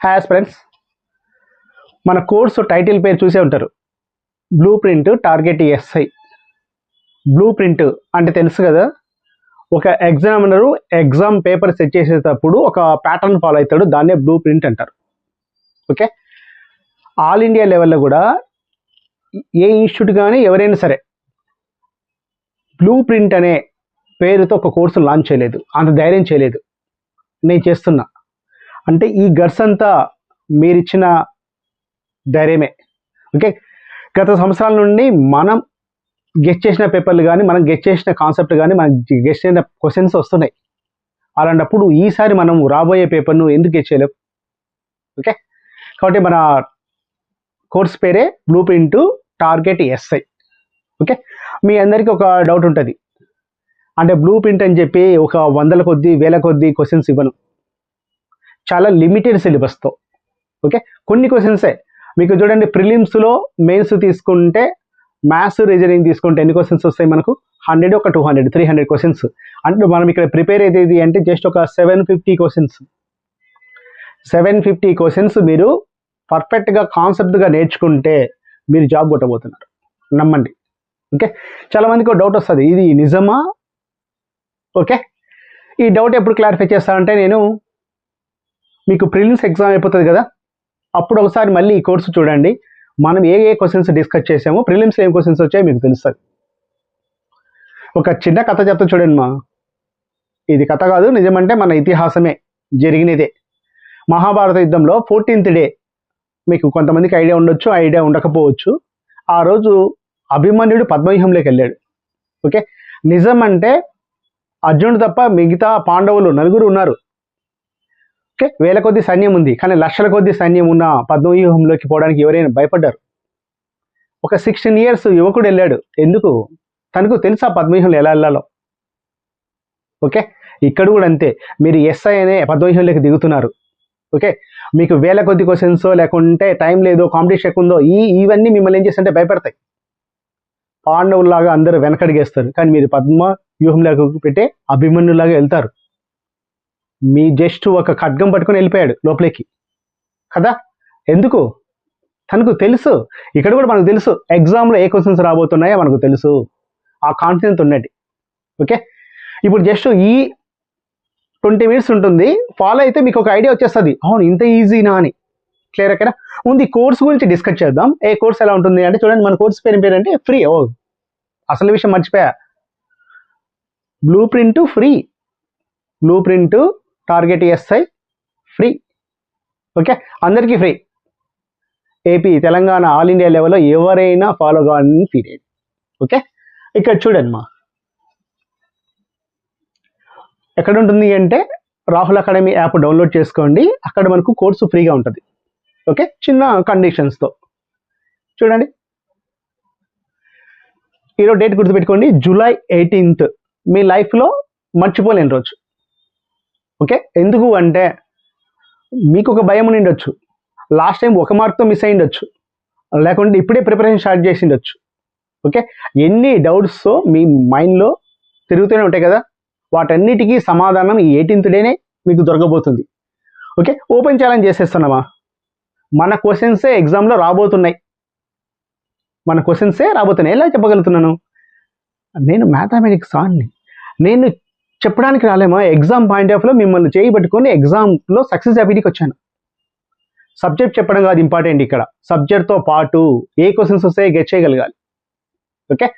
Hi friends, మన course title పేరు చూసే ఉంటారు. Blue print target SI. Blue print అంటే తెలుసు కదా, ఒక ఎగ్జామినరు ఎగ్జామ్ పేపర్ సెట్ చేసేటప్పుడు ఒక ప్యాటర్న్ ఫాలో అవుతాడు, దాన్నే బ్లూ ప్రింట్ అంటారు. ఓకే, ఆల్ ఇండియా లెవెల్లో కూడా ఏ ఇన్స్టిట్యూట్ కానీ ఎవరైనా సరే బ్లూ ప్రింట్ అనే పేరుతో ఒక కోర్సు లాంచ్ చేయలేదు, అంత ధైర్యం చేయలేదు. నేను చేస్తున్నా అంటే ఈ గట్స్ అంతా మీరిచ్చిన ధైర్యమే. ఓకే, గత సంవత్సరాల నుండి మనం గెస్ట్ చేసిన పేపర్లు కానీ, మనం గెస్ట్ చేసిన కాన్సెప్ట్ కానీ, మనం గెస్ట్ చేసిన క్వశ్చన్స్ వస్తున్నాయి. అలాంటప్పుడు ఈసారి మనం రాబోయే పేపర్ను ఎందుకు గెస్ట్ చేయలేం? ఓకే, కాబట్టి మన కోర్స్ పేరే blue print target SI. Okay, మీ అందరికీ ఒక డౌట్ ఉంటుంది, అంటే బ్లూ ప్రింట్ అని చెప్పి ఒక వందల కొద్దీ వేల కొద్దీ క్వశ్చన్స్ ఇవ్వను, చాలా లిమిటెడ్ సిలబస్తో. ఓకే, కొన్ని క్వశ్చన్సే మీకు చూడండి. ప్రిలిమ్స్లో మెయిన్స్ తీసుకుంటే, మ్యాథ్స్ రీజనింగ్ తీసుకుంటే ఎన్ని క్వశ్చన్స్ వస్తాయి మనకు? 100, ఒక 200, 300 క్వశ్చన్స్. అంటే మనం ఇక్కడ ప్రిపేర్ అయ్యేది అంటే జస్ట్ ఒక 750 క్వశ్చన్స్. 750 క్వశ్చన్స్ మీరు పర్ఫెక్ట్గా కాన్సెప్ట్గా నేర్చుకుంటే మీరు జాబ్ కొట్టబోతున్నారు, నమ్మండి. ఓకే, చాలామందికి డౌట్ వస్తుంది, ఇది నిజమా? ఓకే, ఈ డౌట్ ఎప్పుడు క్లారిఫై చేస్తానంటే, నేను మీకు ప్రిలిమ్స్ ఎగ్జామ్ అయిపోతుంది కదా, అప్పుడు ఒకసారి మళ్ళీ ఈ కోర్సు చూడండి. మనం ఏ క్వశ్చన్స్ డిస్కస్ చేసామో, ప్రిలిమ్స్ ఏం క్వశ్చన్స్ వచ్చాయో మీకు తెలుస్తుంది. ఒక చిన్న కథ చెప్తా చూడండి మా. ఇది కథ కాదు, నిజమంటే మన ఇతిహాసమే, జరిగినదే. మహాభారత యుద్ధంలో 14th డే, మీకు కొంతమందికి ఐడియా ఉండొచ్చు, ఐడియా ఉండకపోవచ్చు. ఆ రోజు అభిమన్యుడు పద్మవ్యూహంలోకి వెళ్ళాడు. ఓకే, నిజమంటే అర్జునుడు తప్ప మిగతా పాండవులు 9 ఉన్నారు. ఓకే, వేల కొద్ది సైన్యం ఉంది, కానీ లక్షల కొద్ది సైన్యం ఉన్న పద్మవ్యూహంలోకి పోవడానికి ఎవరైనా భయపడ్డారు. ఒక 16 years యువకుడు వెళ్ళాడు. ఎందుకు? తనకు తెలుసా పద్మవ్యూహంలో ఎలా వెళ్ళాలో. ఓకే, ఇక్కడ కూడా అంతే, మీరు ఎస్ఐ అనే పద్మవ్యూహంలోకి దిగుతున్నారు. ఓకే, మీకు వేల కొద్ది క్వశ్చన్స్, లేకుంటే టైం లేదో, కాంపిటీషన్ ఎక్కువ ఉందో, ఇవన్నీ మిమ్మల్ని ఏం చేస్తుంటే భయపెడతాయి. పాండవుల్లాగా అందరూ వెనకడిగేస్తారు, కానీ మీరు పద్మ వ్యూహంలోకి పెట్టే అభిమన్యులాగా వెళ్తారు. మీ జస్ట్ ఒక ఖడ్గం పట్టుకొని వెళ్ళిపోయాడు లోపలికి కదా. ఎందుకు? తనకు తెలుసు. ఇక్కడ కూడా మనకు తెలుసు, ఎగ్జామ్లో ఏ క్వశ్చన్స్ రాబోతున్నాయో మనకు తెలుసు, ఆ కాన్ఫిడెన్స్ ఉన్నది. ఓకే, ఇప్పుడు జస్ట్ ఈ 20 minutes ఉంటుంది, ఫాలో అయితే మీకు ఒక ఐడియా వచ్చేస్తుంది, అవును ఇంత ఈజీనా అని. క్లియర్ అక్కడ ఉంది. కోర్స్ గురించి డిస్కస్ చేద్దాం. ఏ కోర్స్ ఎలా ఉంటుంది అంటే చూడండి, మన కోర్స్ పేరు అంటే ఫ్రీ. అసలు విషయం మర్చిపోయా, blue print free. Blue print target SI free. Okay, అందరికీ free. AP, Telangana, all India లెవెల్లో ఎవరైనా ఫాలో కావాలని పీరియడ్. ఓకే, ఇక్కడ చూడండి మా, ఎక్కడ ఉంటుంది అంటే రాహుల్ అకాడమీ యాప్ డౌన్లోడ్ చేసుకోండి, అక్కడ మనకు కోర్సు ఫ్రీగా ఉంటుంది. ఓకే, చిన్న కండిషన్స్తో. చూడండి, ఈరోజు డేట్ గుర్తుపెట్టుకోండి, July 18th. మీ లైఫ్లో మర్చిపోలేని రోజు. ఓకే, ఎందుకు అంటే మీకు ఒక భయం ఉండొచ్చు, లాస్ట్ టైం ఒక మార్క్తో మిస్ అయ్యిండొచ్చు, లేకుంటే ఇప్పుడే ప్రిపరేషన్ స్టార్ట్ చేసిండొచ్చు. ఓకే, ఎన్ని డౌట్స్ మీ మైండ్లో తిరుగుతూనే ఉంటాయి కదా, వాటన్నిటికీ సమాధానం ఈ 18th డేనే మీకు దొరకబోతుంది. ఓకే, ఓపెన్ ఛాలెంజ్ చేసేస్తున్నామా, మన క్వశ్చన్సే ఎగ్జామ్లో రాబోతున్నాయి. మన క్వశ్చన్సే రాబోతున్నాయి. ఎలా చెప్పగలుగుతున్నాను? నేను మ్యాథమెటిక్స్ ఆన్ని, నేను చెప్పడానికి రాలేమా, ఎగ్జామ్ పాయింట్ ఆఫ్ లో మిమ్మల్ని చేయబట్టుకొని ఎగ్జామ్లో సక్సెస్ హ్యాపీకి వచ్చాను. సబ్జెక్ట్ చెప్పడం కాదు ఇంపార్టెంట్, ఇక్కడ సబ్జెక్ట్తో పాటు ఏ క్వశ్చన్స్ వస్తాయో గెట్ చేయగలగాలి. ఓకే,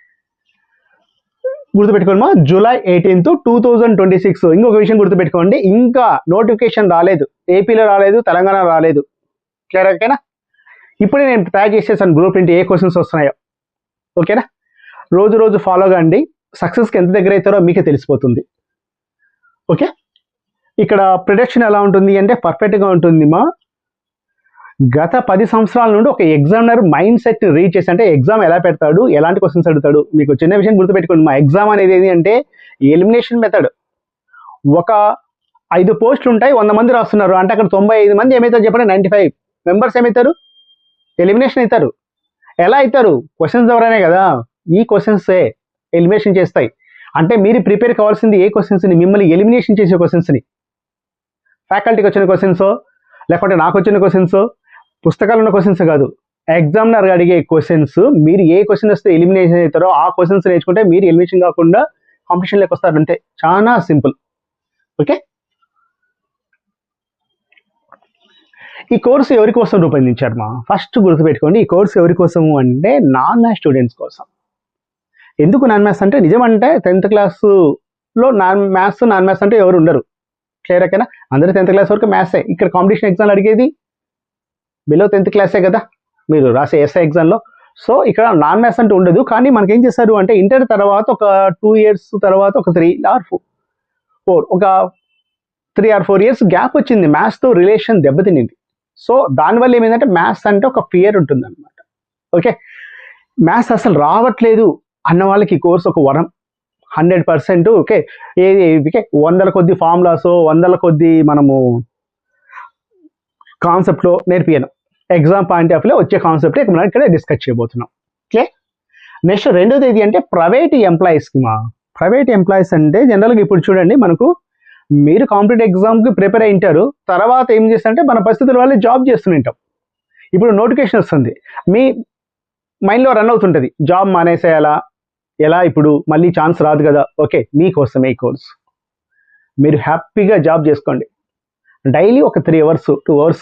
గుర్తుపెట్టుకోండి మా, July 18th, 2026. ఇంకొక విషయం గుర్తుపెట్టుకోండి, ఇంకా నోటిఫికేషన్ రాలేదు, ఏపీలో రాలేదు, తెలంగాణ రాలేదు. క్లియర్ ఓకేనా? ఇప్పుడే నేను తయారు చేసేసాను బ్లూ ప్రింట్, ఏ క్వశ్చన్స్ వస్తున్నాయో. ఓకేనా? రోజు రోజు ఫాలో కాండి, సక్సెస్కి ఎంత దగ్గర అవుతారో మీకే తెలిసిపోతుంది. ఓకే, ఇక్కడ ప్రిడిక్షన్ ఎలా ఉంటుంది అంటే పర్ఫెక్ట్గా ఉంటుంది మా. గత 10 సంవత్సరాల నుండి ఒక ఎగ్జామినర్ మైండ్ సెట్ రీడ్ చేసి, అంటే ఎగ్జామ్ ఎలా పెడతాడు, ఎలాంటి క్వశ్చన్స్ అడుగుతాడు. మీకు చిన్న విషయం గుర్తుపెట్టుకోండి, మా ఎగ్జామ్ అనేది ఏది అంటే ఎలిమినేషన్ మెథడ్. ఒక 5 పోస్టులు ఉంటాయి, 100 మంది రాస్తున్నారు అంటే అక్కడ 95 మంది ఏమవుతారు చెప్పండి, 95 మెంబర్స్ ఏమవుతారు, ఎలిమినేషన్ అవుతారు. ఎలా అవుతారు? క్వశ్చన్స్ ద్వారానే కదా. ఈ క్వశ్చన్సే ఎలిమినేషన్ చేస్తాయి. అంటే మీరు ప్రిపేర్ కావాల్సింది ఏ క్వశ్చన్స్ని, మిమ్మల్ని ఎలిమినేషన్ చేసే క్వశ్చన్స్ని. ఫ్యాకల్టీకి వచ్చిన క్వశ్చన్స్, లేకుంటే నాకు వచ్చిన క్వశ్చన్స్ పుస్తకాలు ఉన్న క్వశ్చన్స్ కాదు, ఎగ్జామినర్ అడిగే క్వశ్చన్స్. మీరు ఏ క్వశ్చన్ వస్తే ఎలిమినేషన్ అవుతారో ఆ క్వశ్చన్స్ నేర్చుకుంటే మీరు ఎలిమినేషన్ కాకుండా కాంపిటీషన్లోకి వస్తారు, అంతే. చాలా సింపుల్. ఓకే, ఈ కోర్సు ఎవరి కోసం రూపొందించారు మా? ఫస్ట్ గుర్తుపెట్టుకోండి, ఈ కోర్సు ఎవరి కోసము అంటే నాన్ మ్యాథ్స్ స్టూడెంట్స్ కోసం. ఎందుకు నాన్ మ్యాథ్స్ అంటే, నిజమంటే 10th క్లాస్లో నాన్ మ్యాథ్స్ అంటే ఎవరు ఉండరు. క్లియర్ ఓకేనా? అందరూ 10th క్లాస్ వరకు మ్యాథ్సే. ఇక్కడ కాంపిటీషన్ ఎగ్జామ్లు అడిగేది బిలో 10th క్లాసే కదా మీరు రాసే ఎస్ఐ ఎగ్జామ్లో. సో ఇక్కడ నాన్ మ్యాథ్స్ అంటే ఉండదు. కానీ మనకేం చేస్తారు అంటే ఇంటర్ తర్వాత ఒక 2 years తర్వాత ఒక 3 or 4 years గ్యాప్ వచ్చింది, మ్యాథ్స్తో రిలేషన్ దెబ్బతినింది. సో దానివల్ల ఏమైందంటే మ్యాథ్స్ అంటే ఒక ఫియర్ ఉంటుంది అనమాట. ఓకే, మ్యాథ్స్ అసలు రావట్లేదు అన్న వాళ్ళకి ఈ కోర్స్ ఒక వరం, 100%. ఓకే, ఓకే, 100 కొద్ది ఫార్ములాస్, 100 కొద్ది మనము కాన్సెప్ట్లో నేర్పియను. ఎగ్జామ్ పాయింట్ ఆఫ్ వ్యూలో వచ్చే కాన్సెప్ట్ మనం ఇక్కడ డిస్కస్ చేయబోతున్నాం. ఓకే, నెక్స్ట్ రెండోది ఏది అంటే ప్రైవేట్ ఎంప్లాయీస్కి. మా ప్రైవేట్ ఎంప్లాయీస్ అంటే జనరల్గా ఇప్పుడు చూడండి, మనకు మీరు కాంపిటేటివ్ ఎగ్జామ్కి ప్రిపేర్ అయి ఉంటారు, తర్వాత ఏం చేస్తారంటే మన పరిస్థితుల వల్ల జాబ్ చేస్తుంటాం. ఇప్పుడు నోటిఫికేషన్ వస్తుంది, మీ మైండ్లో రన్ అవుతుంటుంది, జాబ్ మానేసేయాలా, ఎలా, ఇప్పుడు మళ్ళీ ఛాన్స్ రాదు కదా. ఓకే, మీకోసమే ఈ కోర్స్. మీరు హ్యాపీగా జాబ్ చేసుకోండి, డైలీ ఒక 3 hours 2 hours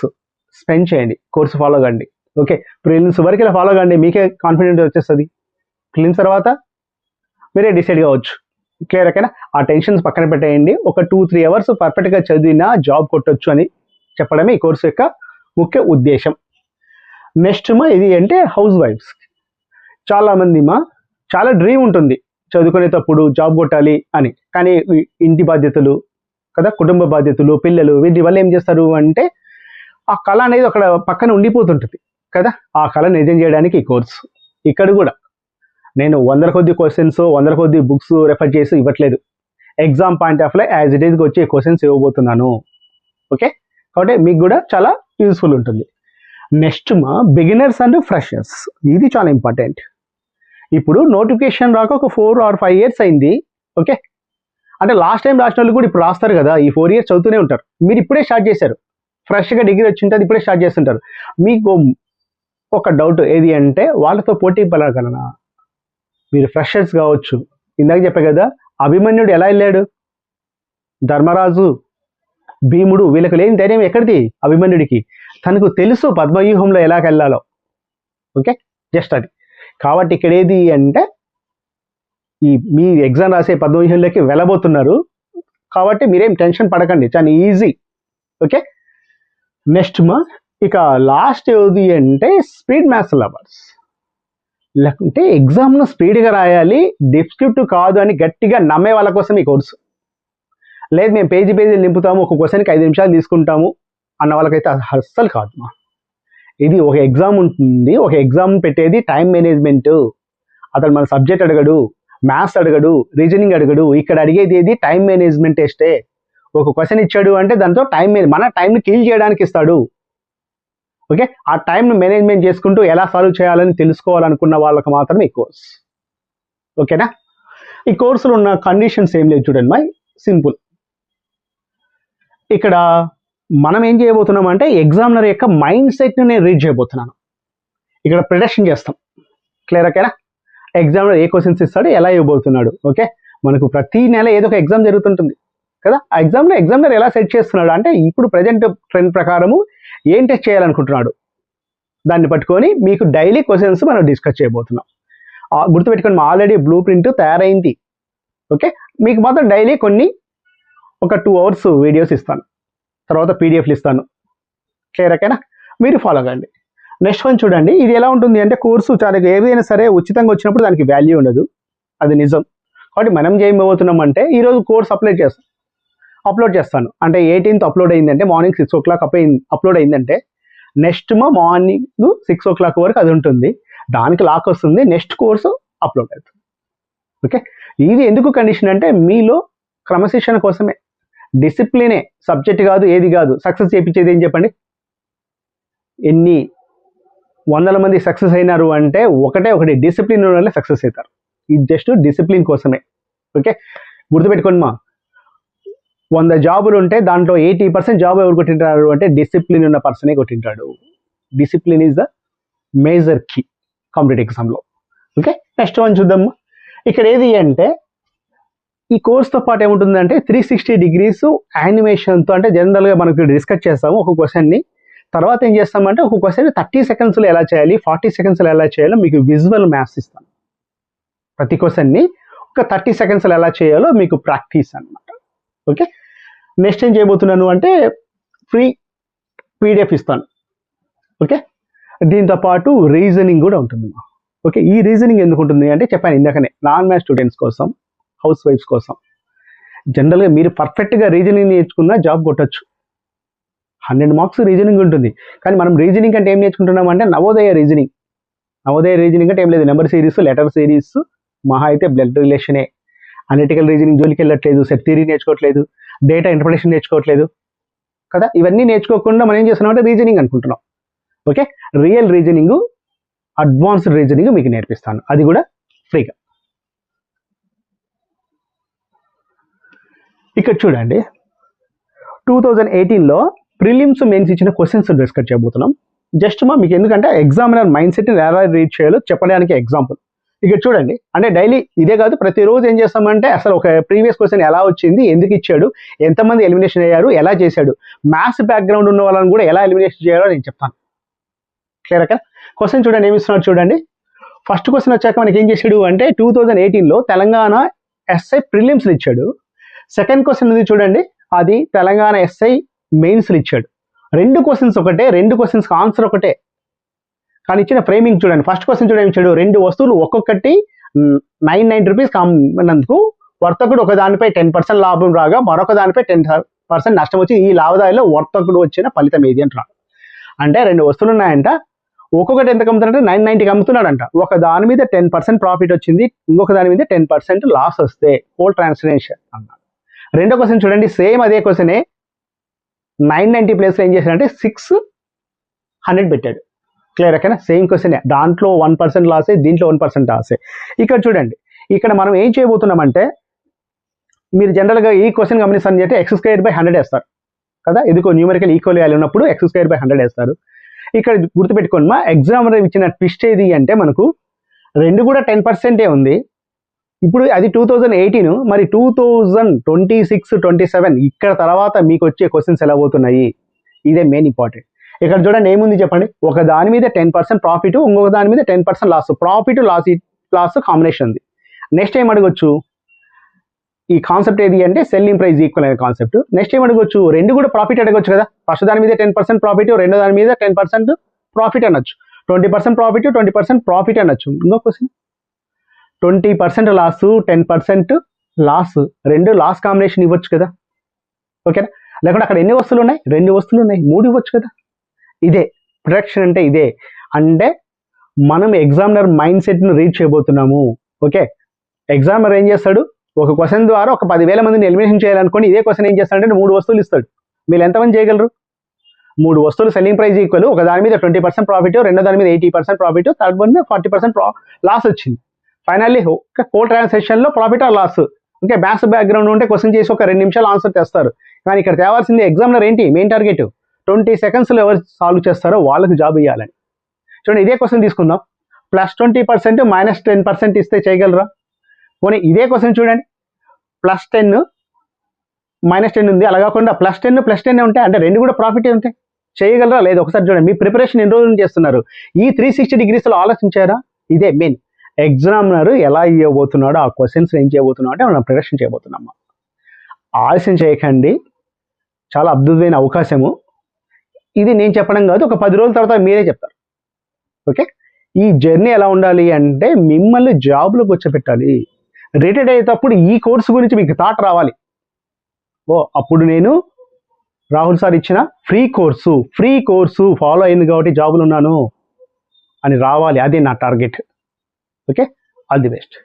స్పెండ్ చేయండి, కోర్సు ఫాలో కండి. ఓకే, ప్రిలిమ్స్ వరకు ఇలా ఫాలో కండి, మీకే కాన్ఫిడెంట్ వచ్చేస్తుంది. ప్రిలిమ్స్ తర్వాత మీరే డిసైడ్ కావచ్చు. క్లియర్ ఓకేనా? ఆ టెన్షన్స్ పక్కన పెట్టేయండి. ఒక 2-3 hours పర్ఫెక్ట్గా చదివినా జాబ్ కొట్టొచ్చు అని చెప్పడమే ఈ కోర్సు యొక్క ముఖ్య ఉద్దేశం. నెక్స్ట్ ఇది అంటే హౌస్ వైఫ్స్. చాలామంది చాలా డ్రీమ్ ఉంటుంది చదువుకునేటప్పుడు జాబ్ కొట్టాలి అని, కానీ ఇంటి బాధ్యతలు కదా, కుటుంబ బాధ్యతలు, పిల్లలు, వీటి వల్ల ఏం చేస్తారు అంటే ఆ కళ అనేది అక్కడ పక్కన ఉండిపోతుంటుంది కదా. ఆ కళ నిజం చేయడానికి ఈ కోర్సు. ఇక్కడ కూడా నేను 100 కొద్ది క్వశ్చన్స్, 100 కొద్ది బుక్స్ రెఫర్ చేసి ఇవ్వట్లేదు. ఎగ్జామ్ పాయింట్ ఆఫ్ వ్యూలో యాజ్ ఇట్ ఈస్గా వచ్చే క్వశ్చన్స్ ఇవ్వబోతున్నాను. ఓకే, కాబట్టి మీకు కూడా చాలా యూస్ఫుల్ ఉంటుంది. నెక్స్ట్ బిగినర్స్ అండ్ ఫ్రెషర్స్, ఇది చాలా ఇంపార్టెంట్. ఇప్పుడు నోటిఫికేషన్ రాక ఒక 4 or 5 years అయింది. ఓకే, అంటే లాస్ట్ టైం రాసిన వాళ్ళు కూడా ఇప్పుడు రాస్తారు కదా, ఈ 4 years చదువుతూనే ఉంటారు. మీరు ఇప్పుడే స్టార్ట్ చేశారు, ఫ్రెష్గా డిగ్రీ వచ్చి ఉంటుంది, ఇప్పుడే స్టార్ట్ చేస్తుంటారు. మీకు ఒక డౌట్ ఏది అంటే వాళ్ళతో పోటీ పడగలనా? మీరు ఫ్రెషర్స్ కావచ్చు, ఇందాక చెప్పా కదా, అభిమన్యుడు ఎలా వెళ్ళాడు, ధర్మరాజు, భీముడు, వీళ్ళకి లేని ధైర్యం ఎక్కడిది అభిమన్యుడికి? తనకు తెలుసు పద్మవ్యూహంలో ఎలా వెళ్ళాలో. ఓకే, జస్ట్ అది. కాబట్టి ఇక్కడ ఏది అంటే మీ ఎగ్జామ్ రాసే పద్మవ్యూహంలోకి వెళ్ళబోతున్నారు, కాబట్టి మీరేం టెన్షన్ పడకండి, చాలా ఈజీ. ఓకే, నెక్స్ట్ ఇక లాస్ట్ ఏది అంటే స్పీడ్ మ్యాథ్స్ లవర్స్. లేకుంటే ఎగ్జామ్ను స్పీడ్గా రాయాలి, డిస్క్రిప్టివ్ కాదు అని గట్టిగా నమ్మే వాళ్ళ కోసం ఈ కోర్సు. లేదు మేము పేజీలు నింపుతాము, ఒక క్వశ్చన్కి 5 నిమిషాలు తీసుకుంటాము అన్న వాళ్ళకైతే అస్సలు కాదు. ఇది ఒక ఎగ్జామ్ ఉంటుంది, ఒక ఎగ్జామ్ పెట్టేది టైం మేనేజ్మెంట్. అతను మన సబ్జెక్ట్ అడగడు, మ్యాథ్స్ అడగడు, రీజనింగ్ అడగడు. ఇక్కడ అడిగేది ఏది టైం మేనేజ్మెంట్ టెస్టే. ఒక క్వశ్చన్ ఇచ్చాడు అంటే దాంతో మన టైంని కిల్ చేయడానికి ఇస్తాడు. ఓకే, ఆ టైంను మేనేజ్మెంట్ చేసుకుంటూ ఎలా సాల్వ్ చేయాలని తెలుసుకోవాలనుకున్న వాళ్ళకి మాత్రమే ఈ కోర్స్. ఓకేనా? ఈ కోర్సులో ఉన్న కండిషన్స్ ఏం లేదు చూడండి, సింపుల్. ఇక్కడ మనం ఏం చేయబోతున్నాం అంటే ఎగ్జామినర్ యొక్క మైండ్ సెట్ని నేను రీడ్ చేయబోతున్నాను. ఇక్కడ ప్రిడిక్షన్ చేస్తాం. క్లియర్ ఓకేనా? ఎగ్జామినర్ ఏ క్వశ్చన్స్ ఇస్తాడు, ఎలా ఇవ్వబోతున్నాడు. ఓకే, మనకు ప్రతి నెల ఏదో ఒక ఎగ్జామ్ జరుగుతుంటుంది కదా. ఆ ఎగ్జామ్లో ఎగ్జామినర్ ఎలా సెట్ చేస్తున్నాడు అంటే ఇప్పుడు ప్రజెంట్ ట్రెండ్ ప్రకారము ఏం టెస్ట్ చేయాలనుకుంటున్నాడు, దాన్ని పట్టుకొని మీకు డైలీ క్వశ్చన్స్ మనం డిస్కస్ చేయబోతున్నాం. గుర్తుపెట్టుకొని ఆల్రెడీ బ్లూ ప్రింట్ తయారైంది. ఓకే, మీకు మాత్రం డైలీ ఒక 2 hours వీడియోస్ ఇస్తాను, తర్వాత పీడిఎఫ్లు ఇస్తాను. క్లియర్ ఓకేనా? మీరు ఫాలో కండి. నెక్స్ట్ వన్ చూడండి, ఇది ఎలా ఉంటుంది అంటే కోర్సు చాలా ఏదైనా సరే ఉచితంగా వచ్చినప్పుడు దానికి వాల్యూ ఉండదు, అది నిజం. కాబట్టి మనం చేయబోతున్నాం అంటే ఈరోజు కోర్స్ అప్లోడ్ చేస్తాను అంటే 18th అప్లోడ్ అయిందంటే మార్నింగ్ 6 o'clock అప్లోడ్ అయిందంటే నెక్స్ట్ మార్నింగ్ 6 o'clock వరకు అది ఉంటుంది, దానికి లాక్ వస్తుంది, నెక్స్ట్ కోర్సు అప్లోడ్ అవుతుంది. ఓకే, ఇది ఎందుకు కండిషన్ అంటే మీలో క్రమశిక్షణ కోసమే. డిసిప్లినే సబ్జెక్ట్ కాదు, ఏది కాదు. సక్సెస్ చేయించేది ఏం చెప్పండి? ఎన్ని 100 మంది సక్సెస్ అయినారు అంటే ఒకటి డిసిప్లిన్ వల్ల సక్సెస్ అవుతారు. ఇది జస్ట్ డిసిప్లిన్ కోసమే. ఓకే, గుర్తుపెట్టుకోండి 100 జాబులు ఉంటే దాంట్లో 80% జాబ్ ఎవరు కొట్టింటారు అంటే డిసిప్లిన్ ఉన్న పర్సనే కొట్టింటాడు. Discipline is the major key competitive ఎగ్జామ్లో. ఓకే, నెక్స్ట్ వన్ చూద్దాము. ఇక్కడ ఏది అంటే ఈ కోర్స్తో పాటు ఏముంటుందంటే 360 డిగ్రీస్ యానిమేషన్తో, అంటే జనరల్గా మనకు డిస్కస్ చేస్తాము ఒక క్వశ్చన్ని, తర్వాత ఏం చేస్తామంటే ఒక క్వశ్చన్ 30 సెకండ్స్లో ఎలా చేయాలి, 40 సెకండ్స్లో ఎలా చేయాలో మీకు విజువల్ మ్యాథ్స్ ఇస్తాను. ప్రతి క్వశ్చన్ని ఒక 30 సెకండ్స్లో ఎలా చేయాలో మీకు ప్రాక్టీస్ అనమాట. ఓకే, నెక్స్ట్ ఏం చేయబోతున్నాను అంటే ఫ్రీ పీడిఎఫ్ ఇస్తాను. ఓకే, దీంతో పాటు రీజనింగ్ కూడా ఉంటుంది. ఓకే, ఈ రీజనింగ్ ఎందుకు ఉంటుంది అంటే చెప్పాను ఇందాకనే, నాన్ మ్యాథ్స్ స్టూడెంట్స్ కోసం, హౌస్ వైఫ్స్ కోసం. జనరల్గా మీరు పర్ఫెక్ట్గా రీజనింగ్ నేర్చుకున్నా జాబ్ కొట్టచ్చు. 100 మార్క్స్ రీజనింగ్ ఉంటుంది. కానీ మనం రీజనింగ్ అంటే ఏం నేర్చుకుంటున్నాం అంటే నవోదయ రీజనింగ్. నవోదయ రీజనింగ్ అంటే ఏం లేదు, నెంబర్ సిరీస్, లెటర్ సిరీస్, మహా అయితే బ్లడ్ రిలేషనే. అనలిటికల్ రీజనింగ్ జోలికి వెళ్ళట్లేదు, సెట్ థియరీ నేర్చుకోవట్లేదు, డేటా ఇంటర్ప్రిటేషన్ నేర్చుకోవట్లేదు కదా. ఇవన్నీ నేర్చుకోకుండా మనం ఏం చేస్తున్నాం అంటే రీజనింగ్ అనుకుంటున్నాం. Okay, real reasoning, advanced reasoning మీకు నేర్పిస్తాను, అది కూడా ఫ్రీగా. ఇక్కడ చూడండి, 2018లో ప్రిలిమ్స్ మెయిన్స్ ఇచ్చిన క్వశ్చన్స్ డిస్కస్ చేయబోతున్నాం. జస్ట్ మీకు ఎందుకంటే ఎగ్జామినర్ మైండ్ సెట్ని ఎలా రీడ్ చేయాలో చెప్పడానికి ఎగ్జాంపుల్. ఇక్కడ చూడండి, అంటే డైలీ ఇదే కాదు, ప్రతిరోజు ఏం చేస్తామంటే అసలు ఒక ప్రీవియస్ క్వశ్చన్ ఎలా వచ్చింది, ఎందుకు ఇచ్చాడు, ఎంతమంది ఎలిమినేషన్ అయ్యారు, ఎలా చేశాడు, మ్యాథ్స్ బ్యాక్గ్రౌండ్ ఉన్న వాళ్ళని కూడా ఎలా ఎలిమినేషన్ చేయాలో నేను చెప్తాను. క్లియర్ అక్క? క్వశ్చన్ చూడండి, ఏమి ఇస్తున్నాడు చూడండి. ఫస్ట్ క్వశ్చన్ వచ్చాక మనకి ఏం చేశాడు అంటే 2018లో తెలంగాణ ఎస్ఐ ప్రిలిమ్స్లు ఇచ్చాడు. సెకండ్ క్వశ్చన్ ఉంది చూడండి, అది తెలంగాణ ఎస్ఐ మెయిన్స్లు ఇచ్చాడు. 2 క్వశ్చన్స్ ఒకటే, 2 క్వశ్చన్స్కి ఆన్సర్ ఒకటే, కానీ ఇచ్చిన ఫ్రేమింగ్ చూడండి. ఫస్ట్ క్వశ్చన్ చూడండి ఇచ్చాడు, 2 వస్తువులు ఒక్కొక్కటి 990 రూపీస్ కామన్నందుకు వర్తకుడు ఒక దానిపై 10% లాభం రాగా మరొక దానిపై 10% నష్టం వచ్చి ఈ లాభదాయిలో వర్తకుడు వచ్చిన ఫలితం ఏది అంటారు. అంటే 2 వస్తువులు ఉన్నాయంట, ఒక్కొక్కటి ఎంత అమ్ముతున్నాడంటే 990కి అమ్ముతున్నాడంట. ఒక దాని మీద 10% ప్రాఫిట్ వచ్చింది, ఇంకొక దాని మీద 10% లాస్ వస్తే హోల్ ట్రాన్స్లేషన్ అన్నాడు. రెండో క్వశ్చన్ చూడండి, సేమ్ అదే క్వశ్చనే 990 ప్లేస్ ఏం చేశాడంటే 600 పెట్టాడు. క్లియర్ ఓకేనా? సేమ్ క్వశ్చనే, దాంట్లో 1% లాసే, దీంట్లో 1% లాసే. ఇక్కడ చూడండి, ఇక్కడ మనం ఏం చేయబోతున్నామంటే, మీరు జనరల్గా ఈ క్వశ్చన్ గమనిస్తాను అంటే x²/100 వేస్తారు కదా, ఎందుకో న్యూమరికల్ ఈక్వల్ వాల్యూ ఉన్నప్పుడు x²/100 వేస్తారు. ఇక్కడ గుర్తుపెట్టుకోండి, మా ఎగ్జామినర్ ఇచ్చిన ట్విస్ట్ ఏది అంటే మనకు 2 కూడా 10%ఏ ఉంది. ఇప్పుడు అది 2018, మరి 2026, 27 ఇక్కడ తర్వాత మీకు వచ్చే క్వశ్చన్స్ ఎలా పోతున్నాయి, ఇదే మెయిన్ ఇంపార్టెంట్. ఇక్కడ చూడండి ఏముంది చెప్పండి, ఒక దాని మీద 10% ప్రాఫిట్, ఇంకొక దాని మీద 10% లాస్. ప్రాఫిట్ లాస్ కాంబినేషన్ ఉంది. నెక్స్ట్ ఏం అడగొచ్చు, ఈ కాన్సెప్ట్ ఏది అంటే సెల్లింగ్ ప్రైస్ ఈక్వల్ అనే కాన్సెప్ట్. నెక్స్ట్ ఏం అడగొచ్చు, 2 కూడా ప్రాఫిట్ అడగొచ్చు కదా. ఫస్ట్ దాని మీద 10% ప్రాఫిట్, రెండో దాని మీద 10% ప్రాఫిట్ అనొచ్చు. 20% ప్రాఫిట్, 20% ప్రాఫిట్ అనొచ్చు. ఇంకో question 20% loss, 10% loss, 2 loss combination ఇవ్వచ్చు కదా. ఓకేనా? లేకుంటే అక్కడ ఎన్ని వస్తువులు ఉన్నాయి, 2 వస్తువులు ఉన్నాయి, 3 ఇవ్వచ్చు కదా. ఇదే ప్రొడక్షన్ అంటే, ఇదే అంటే మనం ఎగ్జామినర్ మైండ్ సెట్ను రీడ్ చేయబోతున్నాము. ఓకే, ఎగ్జామినర్ ఏం చేస్తాడు, ఒక క్వశ్చన్ ద్వారా ఒక 10,000 మందిని ఎలిమినేషన్ చేయాలనుకోండి, ఇదే క్వశ్చన్ ఏం చేస్తాడంటే 3 వస్తువులు ఇస్తాడు. మీరు ఎంతమంది చేయగలరు? 3 వస్తువులు సెల్లింగ్ ప్రైస్ ఈక్వల్, ఒక దాని మీద 20% ప్రాఫిట్, రెండో దాని మీద 80% ప్రాఫిట్, థర్డ్ వన్ మీద 40% లాస్ వచ్చింది. ఫైనల్లీ కోల్ ట్రాన్సాక్షన్లో profit or loss. Okay, maths background ఉంటే క్వశ్చన్ చేసి ఒక 2 నిమిషాలు ఆన్సర్ తెస్తారు. కానీ ఇక్కడ తేవాల్సింది ఎగ్జామినర్ ఏంటి, మెయిన్ టార్గెట్ 20 సెకండ్స్లో ఎవరు సాల్వ్ చేస్తారో వాళ్ళకి జాబ్ ఇవ్వాలని. చూడండి, ఇదే క్వశ్చన్ తీసుకుందాం, +20% -10% ఇస్తే చేయగలరా? పోనీ ఇదే క్వశ్చన్ చూడండి, +10 -10 ఉంది, అలా కాకుండా +10 +10 ఉంటాయి, అంటే 2 కూడా ప్రాఫిట్ ఉంటాయి, చేయగలరా? లేదు. ఒకసారి చూడండి, మీ ప్రిపరేషన్ ఎన్ని రోజులు చేస్తున్నారు, ఈ 360 డిగ్రీస్లో ఆలోచించారా? ఇదే మెయిన్. ఎగ్జామినర్ ఎలా ఇవ్వబోతున్నాడో ఆ క్వశ్చన్స్ ఏం చేయబోతున్నాడో అంటే మనం ప్రిపరేషన్ చేయబోతున్నాము. ఆలస్యం చేయకండి, చాలా అద్భుతమైన అవకాశము ఇది. నేను చెప్పడం కాదు, ఒక 10 రోజుల తర్వాత మీరే చెప్తారు. ఓకే, ఈ జర్నీ ఎలా ఉండాలి అంటే మిమ్మల్ని జాబ్లో కూర్చోబెట్టాలి. రిటైర్డ్ అయ్యేటప్పుడు ఈ కోర్సు గురించి మీకు థాట్ రావాలి. అప్పుడు నేను రాహుల్ సార్ ఇచ్చిన ఫ్రీ కోర్సు ఫాలో అయింది కాబట్టి జాబులు ఉన్నాను అని రావాలి. అదే నా target. Okay, all the best.